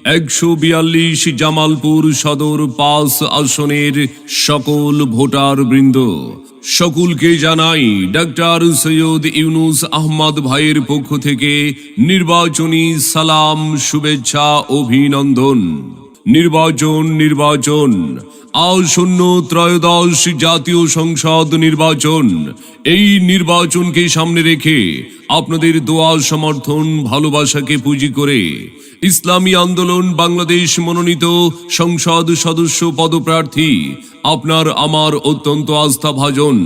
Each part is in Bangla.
142 জামালপুর সদর 5 আসনের সকল ভোটার বৃন্দ, সকলকে জানাই ডাক্তার সৈয়দ ইউনুস আহমদ ভাইয়ের পক্ষ থেকে নির্বাচনী সালাম, শুভেচ্ছা, অভিনন্দন। নির্বাচন আসন্ন ত্রয়োদশ জাতীয় সংসদ নির্বাচন। এই নির্বাচনকে সামনে রেখে আপনাদের দোয়া, সমর্থন, ভালোবাসাকে পুঁজি করে ইসলামী আন্দোলন বাংলাদেশ মনোনীত সংসদ সদস্য পদপ্রার্থী আপনার আমার অত্যন্ত আস্থাভাজন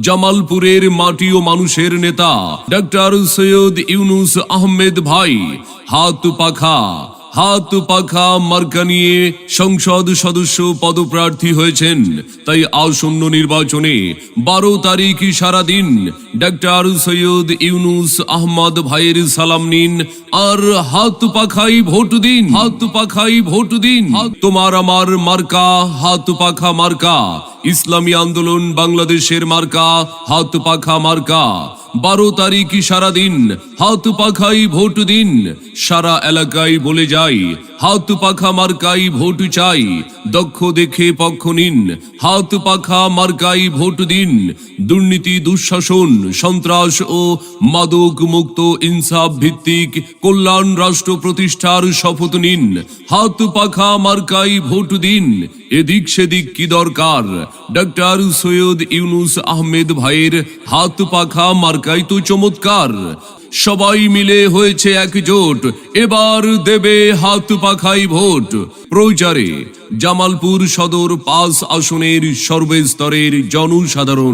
জামালপুরের মাটি ও মানুষের নেতা ডাক্তার সৈয়দ ইউনুস আহমেদ ভাই হাত পাখা মার্কা নিয়ে সংসদ সদস্য পদপ্রার্থী হয়েছেন। তাই আসন্ন নির্বাচনে 12 তারিখ সারাদিন ডাক্তার সৈয়দ ইউনুস আহমদ ভাইয়ের সালাম নিন আর হাত পাখাই ভোট দিন। তোমার আমার মার্কা হাত পাখা মার্কা, ইসলামী আন্দোলন বাংলাদেশের মার্কা হাত পাখা মার্কা। 12 তারিখ সারাদিন হাত পাখাই ভোট দিন। সারা এলাকায় বলে যাই, হাত পাখা মার্কাই ভোট চাই। দক্ষ দেখে পক্ষ নিন, হাত পাখা মার্কাই ভোট দিন। দুর্নীতি, দুঃশাসন, সন্ত্রাস ও মাদক মুক্ত ইনসাফ ভিত্তিক কল্যাণ রাষ্ট্র প্রতিষ্ঠার শপথ নিন, হাত পাখা মার্কাই ভোট দিন। এদিক সেদিক কি দরকার, ডাক্তার সৈয়দ ইউনুস আহমেদ ভাইয়ের হাত পাখা মার্কাই তো চমৎকার। সবাই মিলে হয়েছে একজোট, এবার দেবে হাত পাখাই ভোট। প্রচারে জামালপুর সদর 5 আসনের সর্বস্তরের জনসাধারণ।